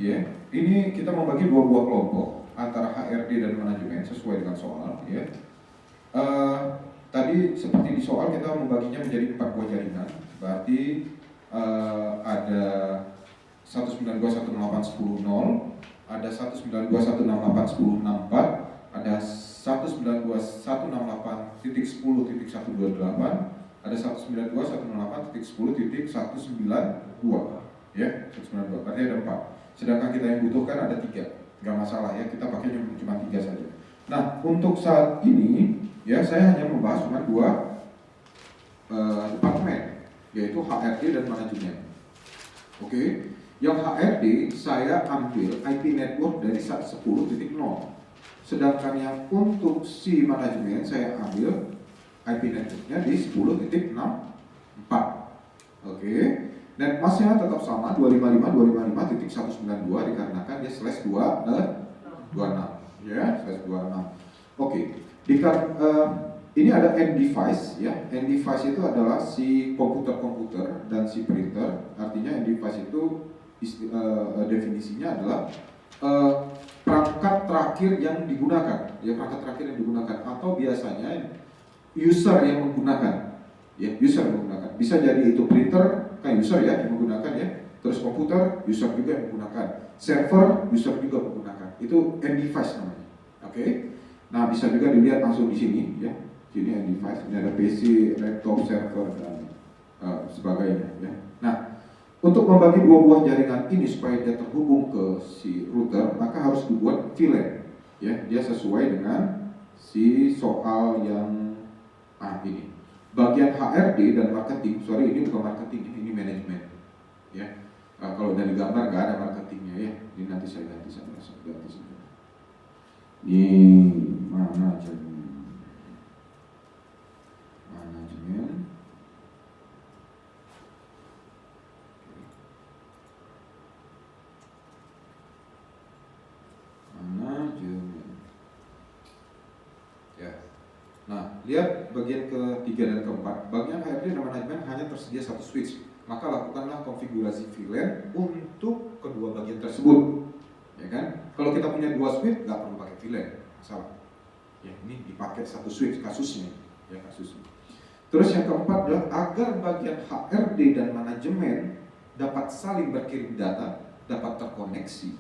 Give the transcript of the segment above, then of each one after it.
ya, ini kita membagi dua buah kelompok antara HRD dan manajemen sesuai dengan soal, ya. Tadi seperti di soal kita membaginya menjadi 4 buah jaringan, berarti ada 192.168.10.0, ada 192.168.10.64, ada 192.168.10.128, ada 192.168.10.192, ya, 192. Berarti ada 4. Sedangkan kita yang butuhkan ada 3. Nggak masalah ya, kita pakai cuma 3 saja. Nah, untuk saat ini ya saya hanya membahas cuma 2 departemen, yaitu HRD dan manajemen. Oke, yang HRD saya ambil IP network dari 10.0, sedangkan yang untuk si manajemen saya ambil IP networknya di 10.64. Oke, dan masnya tetap sama 255.255.192 dikarenakan dia /26, ya, /26. Oke, ini ada end device, ya. End device itu adalah si komputer dan si printer. Artinya end device itu definisinya adalah perangkat terakhir yang digunakan, ya, perangkat terakhir yang digunakan, atau biasanya user yang menggunakan, ya, user yang menggunakan. Bisa jadi itu printer kan user ya yang menggunakan, ya. Terus komputer user juga yang menggunakan, server user juga menggunakan. Itu end device namanya. Oke. Nah, bisa juga dilihat langsung di sini, ya. Sini end device, ini ada PC, laptop, server dan sebagainya, ya. Nah, untuk membagi 2 buah jaringan ini supaya dia terhubung ke si router, maka harus dibuat VLAN, ya. Dia sesuai dengan si soal yang ini. Bagian HRD dan marketing, sorry ini bukan marketing, ini manajemen, ya. Kalau dari gambar nggak ada marketingnya, ya. Ini nanti saya ganti saja. Ini manajemen. Ya. Nah, lihat bagian ketiga dan keempat. Bagian HRD dan manajemen hanya tersedia 1 switch. Maka lakukanlah konfigurasi VLAN untuk kedua bagian tersebut. Ya kan? Kalau kita punya 2 switch, nggak perlu pakai VLAN, masalah. Ya, ini dipakai 1 switch kasusnya, ya, kasusnya. Terus yang keempat adalah agar bagian HRD dan manajemen dapat saling berkirim data, dapat terkoneksi.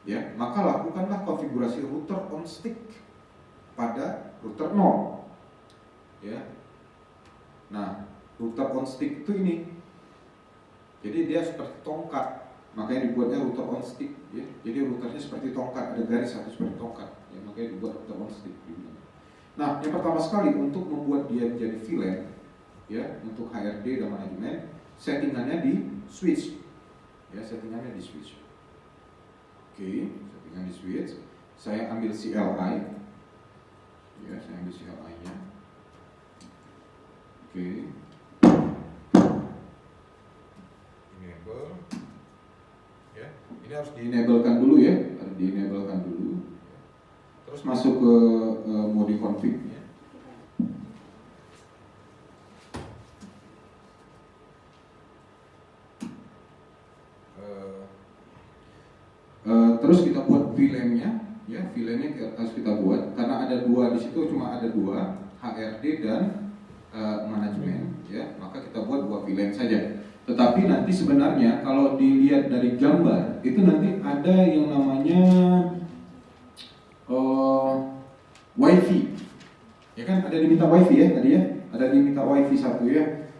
Ya, maka lakukanlah konfigurasi router on stick pada router 0. Ya. Nah, router on stick itu ini. Jadi dia seperti tongkat. Makanya dibuatnya router on stick, ya. Jadi routernya seperti tongkat, ada garis satu seperti tongkat, ya, makanya dibuat router on stick. Nah, yang pertama sekali untuk membuat dia menjadi VLAN, ya, untuk HRD dan manajemen, settingannya di switch, ya, settingannya di switch. Oke, settingan di switch. Saya ambil CLI, ya, saya ambil CLI-nya. Oke. Enable. Ya, ini harus di-enablekan dulu, ya, harus di-enablekan dulu. Terus masuk ke mode config, ya. Terus kita buat VLAN-nya, ya, VLAN-nya harus kita buat karena ada 2 di situ, cuma ada 2, HRD dan manajemen, ya, maka kita buat 2 VLAN saja. Tetapi nanti sebenarnya kalau dilihat dari gambar itu nanti ada yang namanya WiFi, ya kan, ada diminta WiFi, ya, tadi, ya, ada diminta WiFi 1, ya.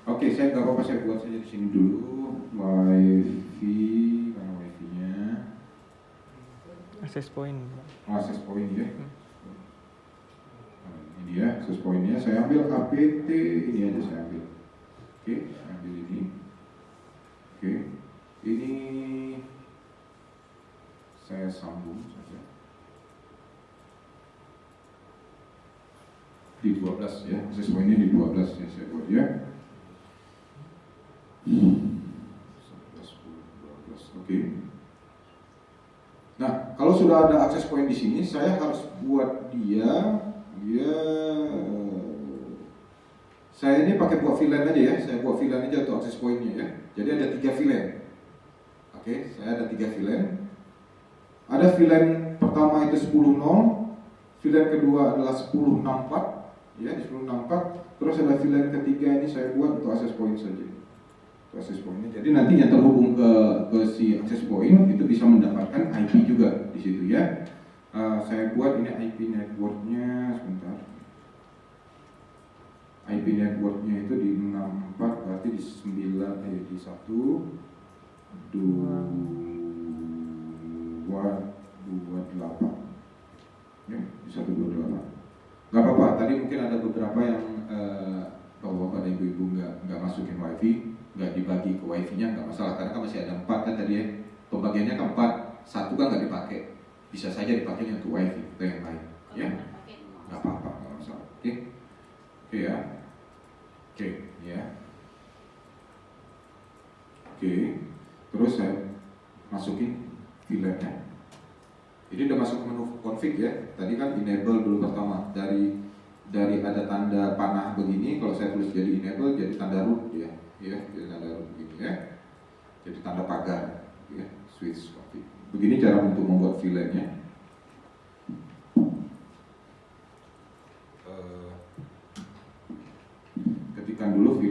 Oke, saya nggak apa-apa, saya buat saja di sini dulu WiFi, mana WiFi-nya? Access point. Access point, ya. Ini dia access point-nya. Saya ambil APT, ini aja saya ambil. Oke, saya ambil ini. Oke, ini saya sambung saja. Di 12, ya, access point-nya di 12, ya, saya buat, ya. 11, 12, oke. Nah, kalau sudah ada access point di sini, saya harus buat dia, saya ini pakai buat VLAN aja, ya, saya buat VLAN aja untuk access point-nya, ya. Jadi ada 3 VLAN. Oke, saya ada 3 VLAN. Ada VLAN pertama itu 10.0, VLAN kedua adalah 10.64, ya di 10.64. Terus ada VLAN ketiga ini saya buat untuk access point saja. Access point. Jadi nanti yang terhubung ke si access point itu bisa mendapatkan IP juga di situ ya. Saya buat ini IP networknya sebentar. IP networknya itu di 64 berarti di 9 di 1 2 28 ya di 128. Gak apa-apa, tadi mungkin ada beberapa yang bapak-bapak dan ibu-ibu nggak masukin wifi, nggak dibagi ke wifi-nya, nggak masalah karena kan masih ada 4 kan tadi ya, pembagiannya kan 4, 1 kan nggak dipakai, bisa saja dipakai untuk wifi atau yang lain ya, nggak apa-apa, nggak masalah. Oke ya, oke ya, oke. Terus saya masukin VLAN-nya. Ini udah masuk ke menu config ya. Tadi kan enable dulu pertama, dari ada tanda panah begini, kalau saya tulis jadi enable jadi tanda root ya, jadi tanda root begini ya, jadi tanda pagar ya, switch config. Begini cara untuk membuat VLAN-nya. Ketikkan dulu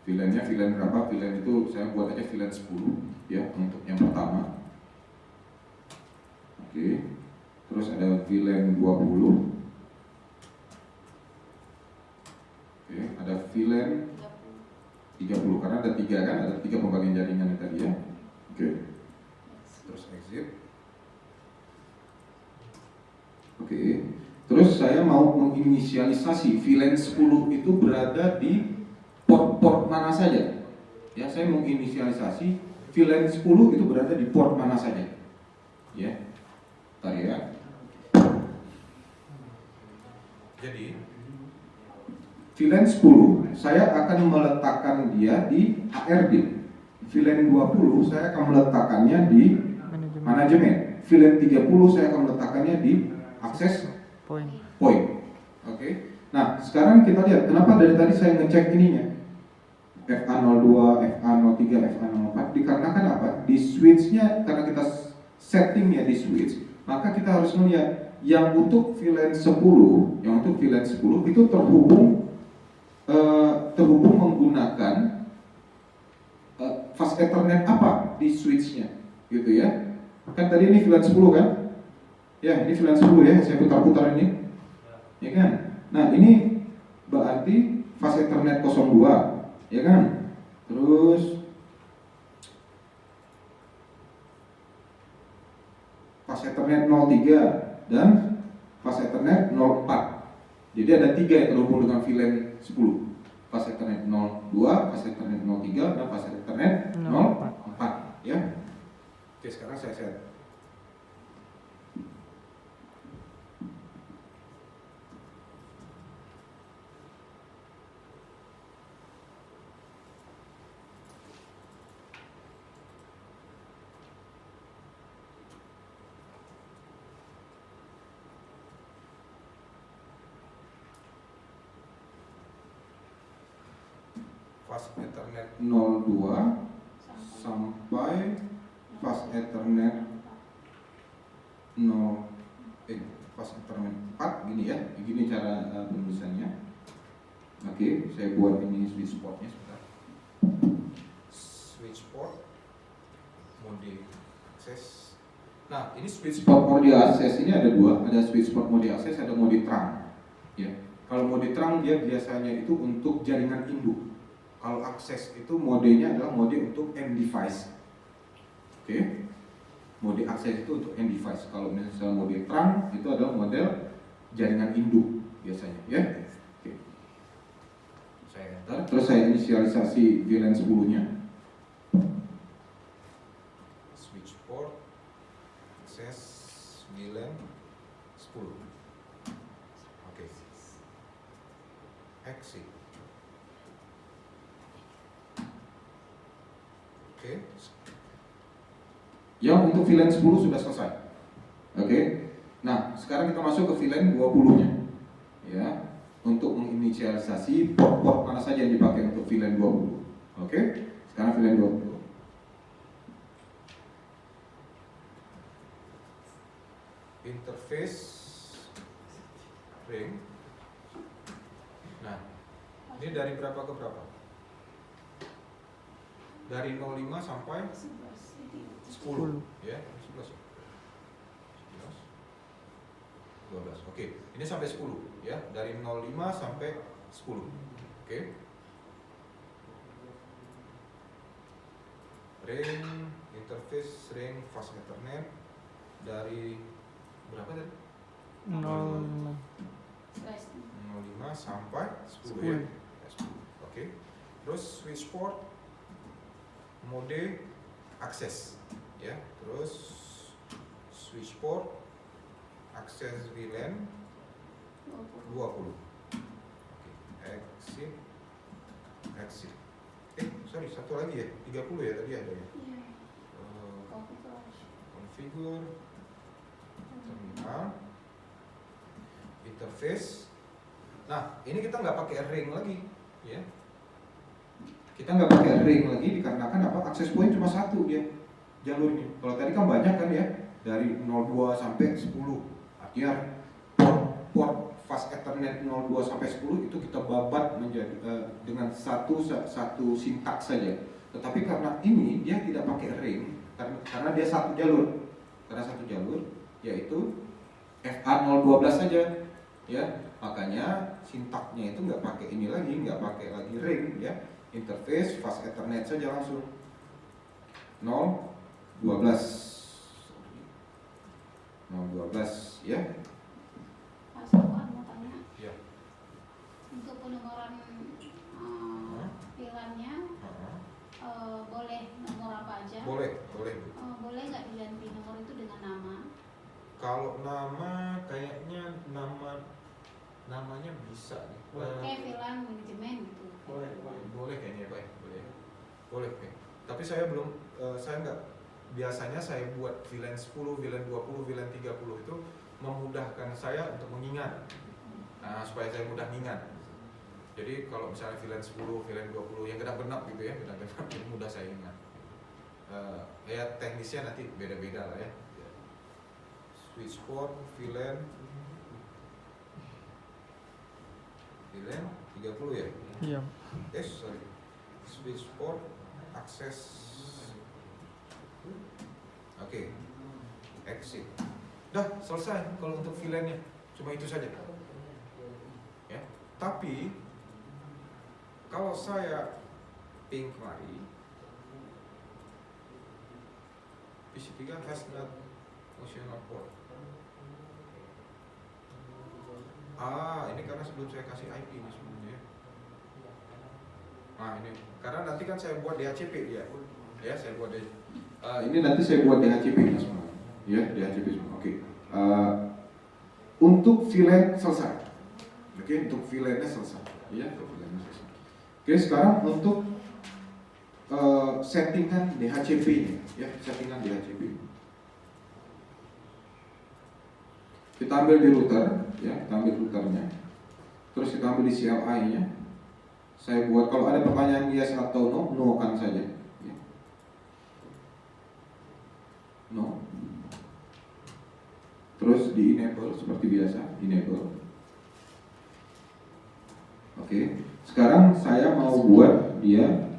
VLAN-nya VLAN berapa? VLAN itu saya buat aja VLAN 10 ya untuk yang pertama. Oke. Terus ada VLAN 20. Oke, ada VLAN 30 karena ada 3 kan, ada 3 pembagian jaringan tadi ya. Oke. Terus exit. Oke. Terus saya mau menginisialisasi VLAN 10 itu berada di port mana saja. Ya, saya menginisialisasi VLAN 10 itu berada di port mana saja. Ya. Bentar ya. Jadi VLAN 10 saya akan meletakkan dia di HRD. VLAN 20 saya akan meletakkannya di manajemen. VLAN 30 saya akan meletakkannya di access point. Oke. Nah, sekarang kita lihat kenapa dari tadi saya ngecek ininya. FA02, FA03, FA04 dikarenakan apa? Di switch-nya karena kita settingnya di switch, maka kita harus melihat yang untuk VLAN 10, itu terhubung menggunakan fast Ethernet apa di switch-nya, gitu ya. Kan tadi ini VLAN 10 kan? Ya, ini VLAN 10 ya, saya putar-putar ini. Ya kan? Nah, ini berarti fast Ethernet 02, ya kan? Terus fast Ethernet 03 dan fast Ethernet 04. Jadi ada 3 yang terhubung dengan VLAN 10. Fast Ethernet 02, fast Ethernet 03 dan fast Ethernet 04 ya. Oke, sekarang saya set. Fast Ethernet 02 sampai fast Ethernet fast Ethernet 4 gini ya, begini cara penulisannya. Oke, saya buat ini switch portnya sebentar. Switch port mode access. Nah, ini switch port mode access ini ada 2, ada switch port mode access, ada mode terang. Ya, kalau mode terang dia biasanya itu untuk jaringan induk. Kalau akses itu modenya adalah mode untuk end device. Oke. Mode akses itu untuk end device. Kalau misalnya mode terang itu adalah model jaringan induk biasanya, ya. Oke. Saya enter. Terus saya inisialisasi VLAN 10-nya. Switch port akses VLAN 10. Oke. Exit. Oke. Yang untuk VLAN 10 sudah selesai. Oke. Nah, sekarang kita masuk ke VLAN 20-nya. Ya, untuk menginisialisasi port mana saja yang dipakai untuk VLAN 20. Oke. Sekarang VLAN 20. interface ring. Nah, ini dari berapa ke berapa? Dari 05 sampai 10 ya, 11 12. Oke, ini sampai 10 ya, dari 05 sampai 10. Oke. Ring interface ring fast ethernet dari berapa tadi? 05 sampai 10 ya. 10. Oke. Terus switch port mode akses ya. Terus switch port akses VLAN 20. Oke. Exit. Sorry, satu lagi ya. 30 ya tadi ada ya. Configure terminal interface. Nah, ini kita nggak pakai ring lagi, ya. Kita nggak pakai ring lagi dikarenakan apa? Akses point cuma satu dia jalurnya. Kalau tadi kan banyak kan ya, dari 02 sampai 10. Artinya port fast ethernet 02 sampai 10 itu kita babat menjadi dengan satu sintaks saja. Tetapi karena ini dia tidak pakai ring, karena dia satu jalur. Karena satu jalur, yaitu FA012 saja, ya. Makanya sintaknya itu nggak pakai ini lagi, nggak pakai lagi ring, ya. Interface fast ethernet saja langsung 012, ya. Mas, aku mau tanya. Ya. Untuk penomoran VLAN-nya boleh nomor apa aja? Boleh. Boleh nggak diganti nomor itu dengan nama? Kalau nama kayaknya namanya bisa nih. Kayak VLAN manajemen gitu. Boleh kayaknya Pak. Boleh. Tapi saya belum saya nggak, biasanya saya buat VLAN 10, VLAN 20, VLAN 30 itu memudahkan saya untuk mengingat. Nah, supaya saya mudah ingat. Jadi kalau misalnya VLAN 10, VLAN 20 yang genap-genap gitu ya, genap-genap itu mudah saya ingat. Ya teknisnya nanti beda-beda lah ya. Switch port, VLAN 30 ya? Iya. Sorry. Switch port, akses. Oke. Exit. Dah selesai kalau untuk VLAN-nya. Cuma itu saja. Ya. Tapi kalau saya ping kemari, PC3 has not functional port. Ini karena sebelum saya kasih IP ini sebenarnya. Nah ini, karena nanti kan saya buat DHCP dia. Ya, saya buat ini nanti saya buat DHCP semua. Ya, DHCP semua. Oke. Untuk VLAN selesai. Oke, untuk VLAN-nya selesai. Ya, untuk VLAN-nya selesai. Oke, sekarang untuk settingan DHCP-nya, ya, settingan DHCP. Kita ambil di router, ya, kita ambil routernya. Terus kita ambil di CLI-nya. Saya buat, kalau ada pertanyaan yes atau no kan saja. Ya. No. Terus di enable seperti biasa, enable. Oke. Sekarang saya mau buat dia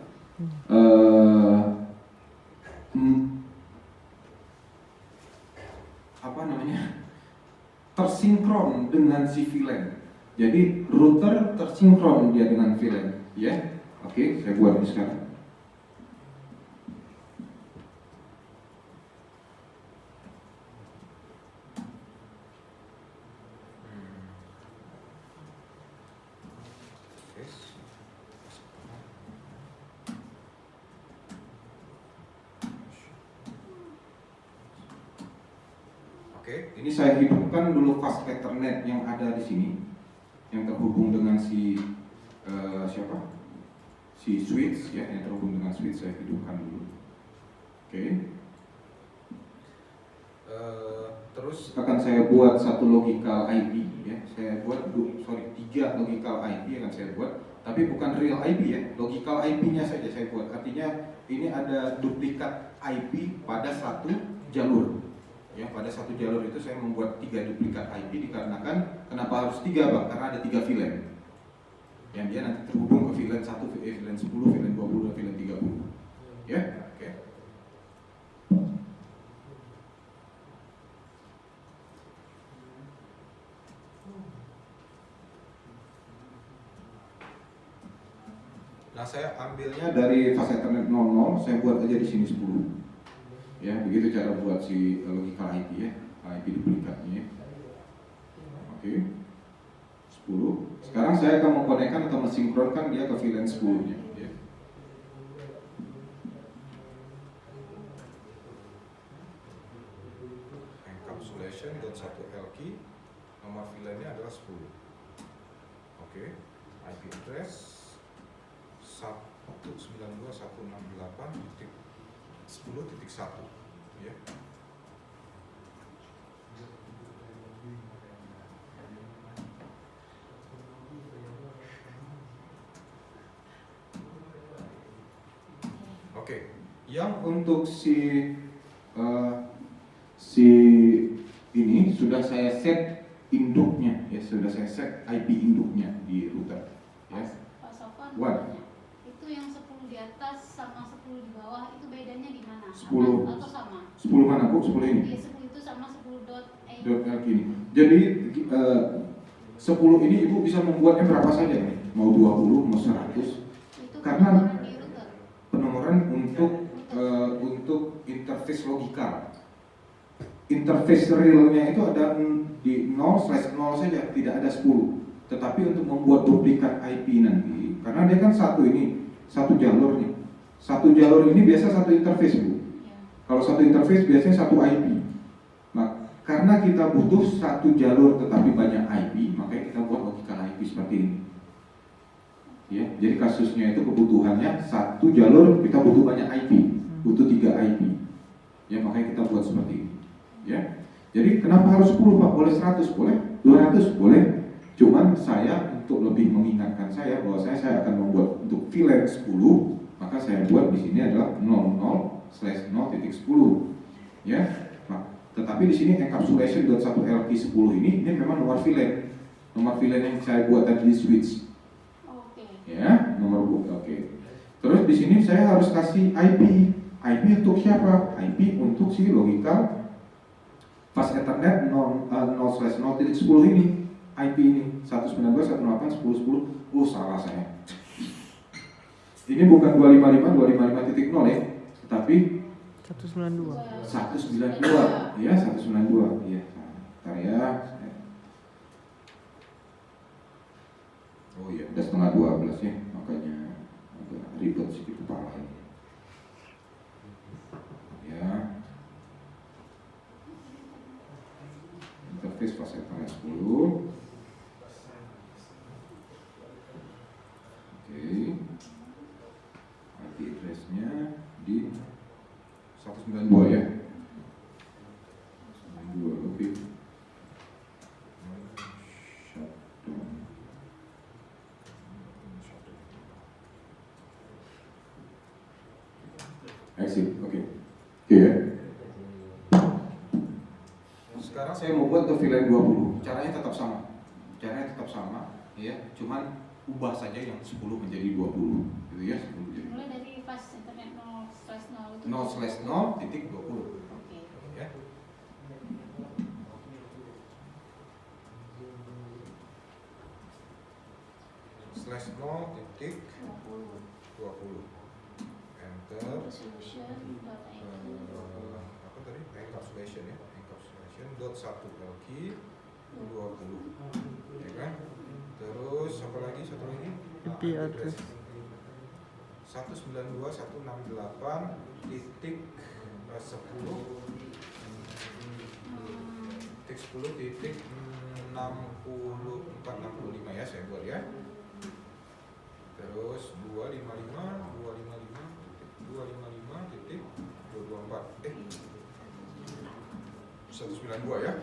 tersinkron dengan si VLAN. Jadi router tersinkron dia dengan VLAN, ya. Oke, saya buat ini sekarang. Oke, ini saya hidupkan dulu fast ethernet yang ada di sini, yang terhubung dengan si si switch, ya, yang terhubung dengan switch saya hidupkan dulu. Oke. Terus akan saya buat satu logical IP, ya. Saya buat 3 logical IP akan saya buat, tapi bukan real IP ya, logical IP-nya saja saya buat. Artinya ini ada duplikat IP pada satu jalur. Ya, pada satu jalur itu saya membuat 3 duplikat IP dikarenakan kenapa harus 3 Bang? Karena ada 3 VLAN yang dia nanti terhubung ke VLAN 1, VLAN 10, VLAN 20, dan VLAN 30. Ya, oke. Nah, saya ambilnya dari fase Ethernet 00, saya buat aja di sini 10. Ya, begitu cara buat si logical IP ya, IP duplikatnya. Oke. 10. Sekarang saya akan mengkonekkan atau mensinkronkan dia ke VLAN 10-nya ya. Encapsulation.1L key, nomor VLAN-nya adalah 10. Oke. IP address 192.168.10.1 ya. Oke, yang untuk si ini sudah saya set induknya ya, sudah saya set IP induknya di router ya. Pak Sofwan, What? itu yang 10 di atas sama 10 di bawah itu bedanya di mana? 10. Atau sama? 10 mana Bu? 10 ini? Iya, 10 itu sama 10.8. .LK ini. Jadi 10 ini Ibu bisa membuatnya berapa saja nih? Mau 20, mau 100. Itu Karena penomoran di router. penomoran untuk interface logikal. Interface realnya itu ada di 0/0 saja, tidak ada 10. Tetapi untuk membuat duplikat IP nanti, karena dia kan satu jalur nih. Satu jalur ini biasa satu interface Bu. Ya. Kalau satu interface biasanya satu IP. Nah, karena kita butuh satu jalur tetapi banyak IP, makanya kita buat logikal IP seperti ini. Ya, jadi kasusnya itu kebutuhannya satu jalur kita butuh banyak IP, butuh 3 IP. Ya, makanya kita buat seperti ini. Ya. Jadi kenapa harus 10 Pak? Boleh 100, boleh 200, boleh. Cuman saya untuk lebih mengingatkan saya bahwa saya akan membuat untuk VLAN 10, maka saya buat di sini adalah 00/0.10. Ya. Nah, tetapi di sini encapsulation.1LK 10 ini memang nomor VLAN. Nomor VLAN yang saya buat tadi di switch. Oke. Ya, nomor oke. Terus di sini saya harus kasih IP. IP untuk siapa? IP untuk si logical fast Ethernet 0/0.10 ini. IP ini 192.168.10.10. Oh, salah saya. Ini bukan 255.255.0 ya, tetapi 192. 192. Ya, 192. Iya. Bentar ya. Oh iya, udah setengah 12 ya, makanya agak ribet sih di kepala ini. Ya. Interface fase Ethernet 10. Oke. IP address-nya di 192 ya. 192 lebih. Exit, oke. Oke ya. Sekarang saya mau buat ke VLAN 20. Caranya tetap sama. Ya, cuman ubah saja yang 10 menjadi 20. Gitu ya, 10 menjadi. Mulai dari fast internet 0/0 itu. 0/0.20. Oke. Ya. /0.20. Enter. Apa tadi? Encapsulation ya. Encapsulation.1LK 20. Ya kan? Terus apa lagi? Satu lagi? IP address 192.168.10.10.6465 ya, saya buat ya. Terus 192 ya.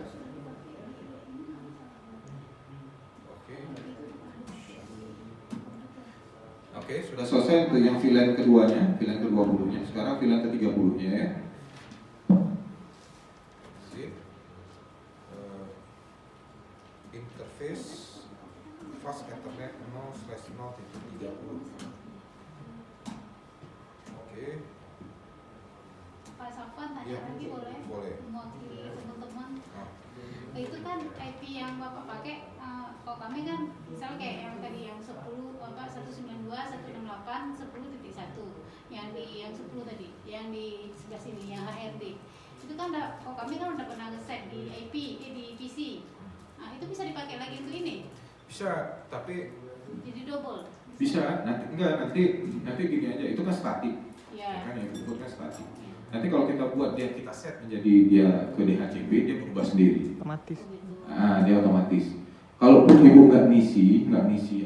Oke, sudah selesai untuk yang VLAN keduanya, VLAN ke-20-nya. Sekarang VLAN ke-30-nya ya. Sip. interface fast ethernet 0/0.30. Oke. Pak Safwan tanya Iya, lagi boleh? boleh. Mewakili teman-teman. Nah, Itu kan IP yang Bapak pakai, kalau kami kan misal kayak yang tadi yang 10 apa 192 168 10.1 yang di yang 10 tadi, yang di sebelah sini yang HRD. Itu kan kalau kami kan udah pernah nge-set di IP di PC. Nah, itu bisa dipakai lagi untuk ini. bisa, tapi Jadi double. bisa nanti gini aja, itu kan statik. Ya. Kan yang disebut kan statik. Nanti kalau kita buat kita set menjadi dia ke DHCP, dia berubah sendiri. Otomatis. Nah, dia otomatis. Kalaupun ibu nggak ngisi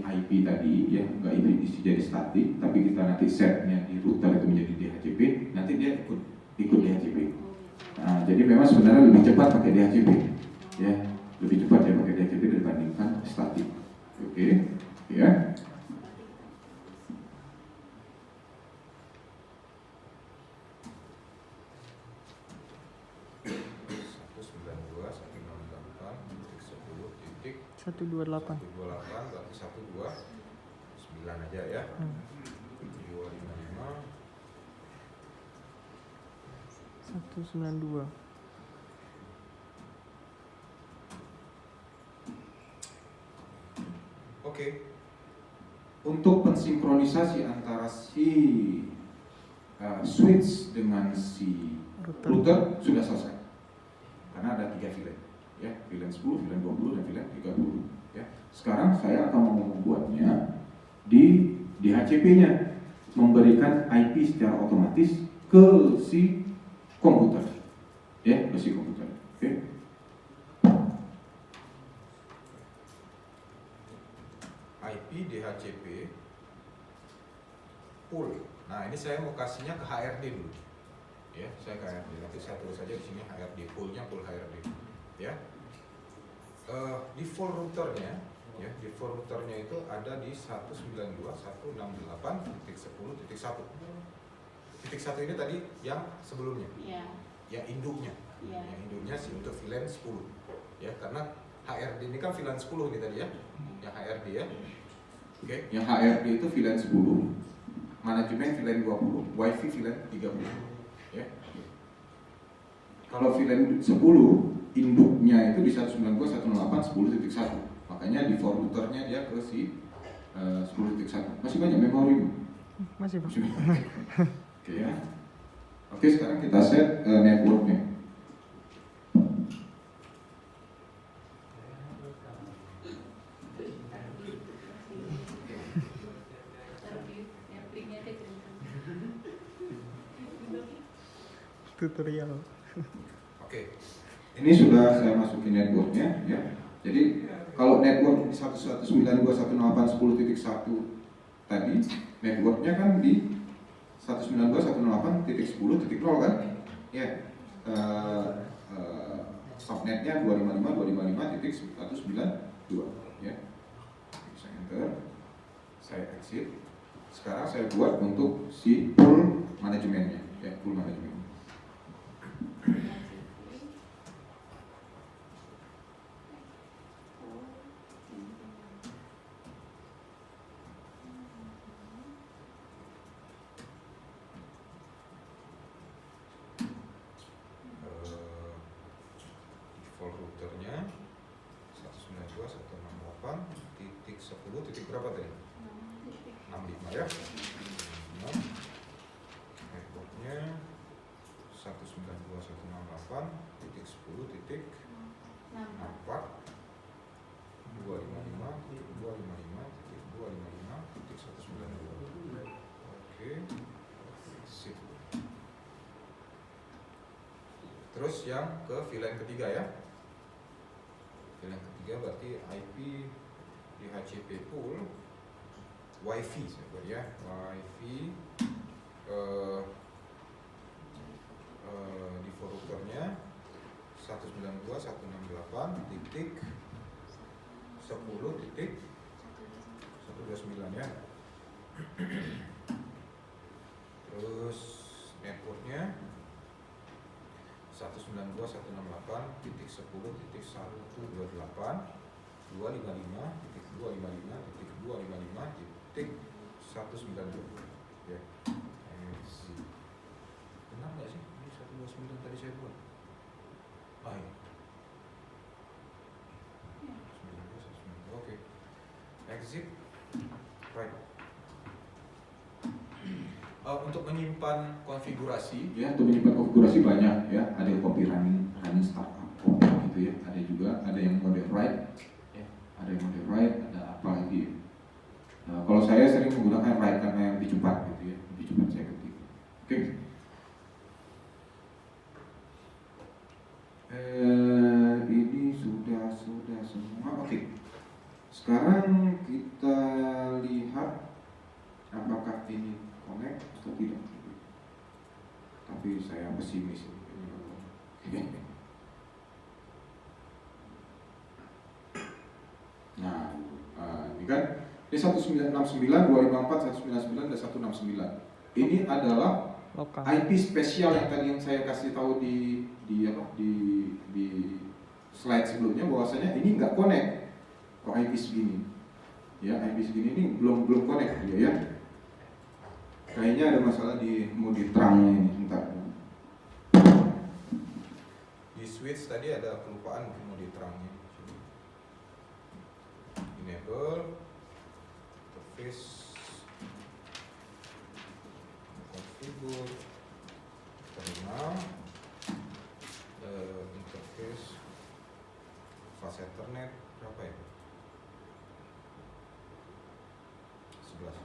IP tadi, ya nggak ngisi jadi statik, tapi kita nanti setnya di router itu menjadi DHCP, nanti dia ikut DHCP. Nah, jadi memang sebenarnya lebih cepat pakai DHCP, ya lebih cepat ya pakai DHCP dibandingkan statik. Oke, ya. 128. 128 berarti 129 aja ya. 255 192. Oke. Untuk pensinkronisasi antara si switch dengan si router sudah selesai. Karena ada 3 VLAN. Ya, VLAN 10, VLAN 20, dan VLAN 30. Ya. Sekarang saya akan membuatnya di DHCP-nya, memberikan IP secara otomatis ke si komputer, ya, ke si komputer. Oke. IP DHCP pool. Nah, ini saya mau kasihnya ke HRD dulu. Ya, saya ke HRD. Nanti saya tulis saja di sini HRD, poolnya pool HRD. Ya, default routernya, ya default routernya itu ada di 192.168.10.1. Titik 1 ini tadi yang sebelumnya, yang induknya, yang induknya sih untuk VLAN 10, ya karena HRD ini kan VLAN 10 nih tadi ya, yang HRD ya, oke, yang HRD itu VLAN 10, manajemen VLAN 20, WiFi VLAN 30, ya. Kalau VLAN 10 induknya itu di 192.168.10.1, makanya default routernya dia ke si 10.1. Masih banyak memori? Masih Pak. Oke ya. Oke, sekarang kita set networknya. Tutorial. Oke. Ini sudah saya masukin networknya, ya. Jadi kalau network di 192.168.10.1 tadi, networknya kan di 192.168.10.0 kan? Ya. Subnetnya 255.255.192, ya. Saya enter, saya exit. Sekarang saya buat untuk si pool manajemennya, ya, pool manajemen. Default routernya 192.168.10. Titik berapa tadi? 65 ya. Networknya 192.168.10.255.255.255.192. Oke. Sip. Terus yang ke VLAN ketiga ya. VLAN ketiga berarti IP DHCP pool WiFi sebenarnya ya. WiFi default routernya 192.168.10.129 ya. Terus networknya 192.168.10.128. 255.255.255.192 ya. Benar nggak sih? Ini 129 tadi saya buat. Iya. 192. Oke. Exit right. Untuk menyimpan konfigurasi ya, untuk menyimpan konfigurasi banyak ya, ada copy running startup copy gitu ya, ada juga ada yang mode write ya, ada yang mode write, ada apa lagi. Kalau saya sering menggunakan write karena yang lebih cepat gitu ya, lebih cepat saya ketik. Oke. Ini sudah semua. Oke. Sekarang kita lihat apakah ini connect atau tidak. Tapi saya pesimis ini. Nah, ini kan ini 1969, 254, 199 dan 169. Ini adalah Lokal. IP spesial yang tadi yang saya kasih tahu di slide sebelumnya, bahwasanya ini nggak connect ke IP segini. Ya, IP segini ini belum connect dia ya. Kayaknya ada masalah di mode terangnya ini, bentar. Di switch tadi ada kelupaan mungkin mode terangnya. Enable interface, configure, terminal, interface, fast Ethernet berapa ya? 11.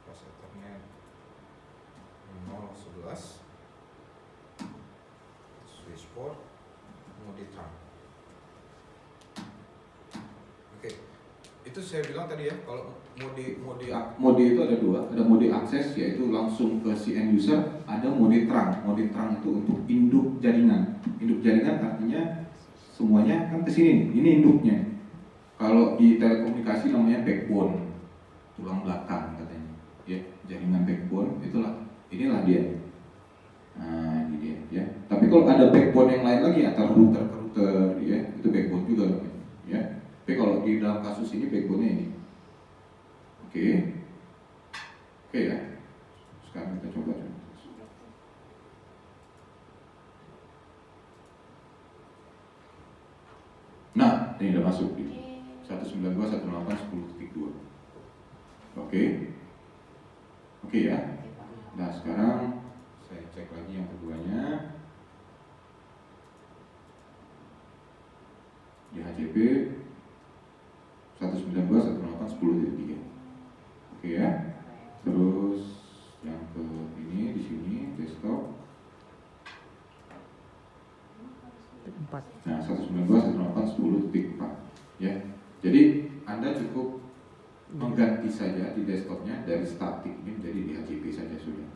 Fast Ethernet 011, switch port, mode terang. Oke, itu saya bilang tadi ya, kalau mode itu ada dua, ada mode akses yaitu langsung ke si end user, ada mode terang. Mode terang itu untuk induk jaringan. Induk jaringan artinya semuanya kan ke sini, ini induknya. Kalau di telekomunikasi namanya backbone, tulang belakang katanya. Ya, jaringan backbone inilah dia. Nah, ini dia ya. Tapi kalau ada backbone yang lain lagi antara router ke router ya, itu backbone juga namanya, ya. Tapi kalau di dalam kasus ini backbone-nya ini. Oke ya. Sekarang kita coba. Nah, ini udah masuk di 192.168.10.2. Oke ya. Nah, sekarang saya cek lagi yang keduanya. Di HCP 192.168.10.3. Oke ya. Terus yang ke ini di sini desktop. 4. Nah, 192.168.10.4 ya. Jadi Anda cukup mengganti saja di desktopnya dari static ini menjadi di HCP saja sudah.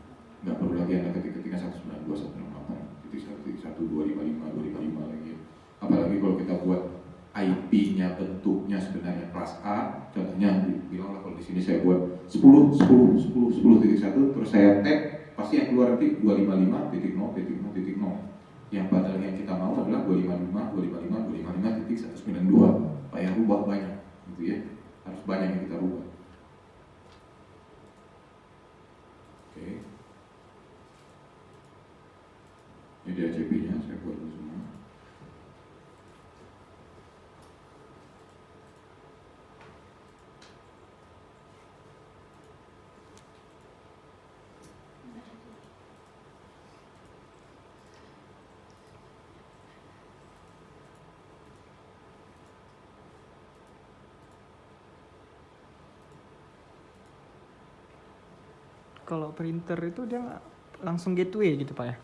Nggak perlu lagi Anda ketik-ketiknya 192.168.255 lagi. Apalagi kalau kita buat IP-nya bentuknya sebenarnya kelas A, contohnya bilang lah kalau di sini saya buat 10.10.10.10.1 terus saya tag, pasti yang keluar nanti 255.0.0.0. Yang padahal yang kita mau adalah 255.192. Pak yang rubah banyak gitu ya, harus banyak yang kita rubah. Oke. Ini dia HCP-nya, saya buat dulu semua. Kalau printer itu dia nggak langsung gateway gitu Pak ya?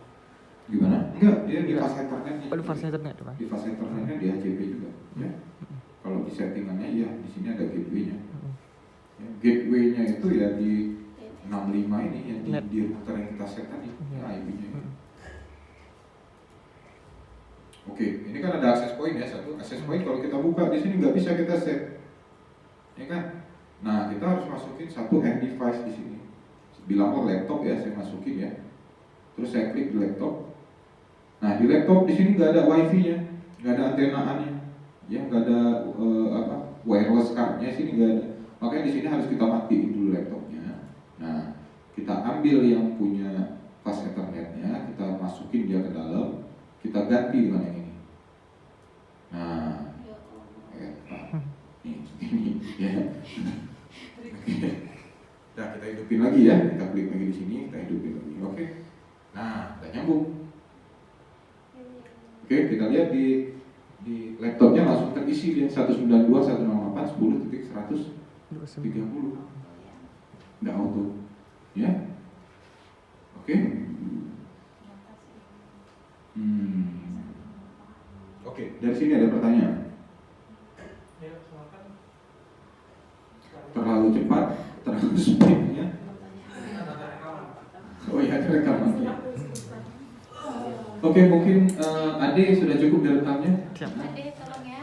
Gimana? Enggak, dia di fast Ethernet. Oh, di fast Ethernet Pak? Di fast Ethernetnya di HCP juga ya. Kalau di settingannya ya di sini ada gateway-nya. Ya, gateway-nya itu ya di 65 ini yang di router yang kita set tadi, IP-nya. Oke, ini kan ada access point ya, satu access point kalau kita buka di sini nggak bisa kita set, ya kan? Nah, kita harus masukin satu end device di sini. Bilang laptop ya, saya masukin ya. Terus saya klik di laptop. Nah di laptop di sini nggak ada wifi-nya, nggak ada antena-nya, ya nggak ada wireless card-nya sini nggak ada. Makanya di sini harus kita matiin dulu laptopnya. Nah kita ambil yang punya fast Ethernet-nya, kita masukin dia ke dalam, kita ganti dengan yang ini. Nah, ya, ini ya. Nah kita hidupin lagi ya, kita klik lagi di sini, kita hidupin lagi. Oke. Nah, kita nyambung. Oke, kita lihat di laptopnya langsung terisi dia 192.168.10.130. Nggak auto, ya. Oke. Oke, dari sini ada pertanyaan. Terlalu cepat, terlalu speednya. Oh iya, ada rekaman. Oke, mungkin Ade sudah cukup direkamnya. Siap. Ade, tolong ya.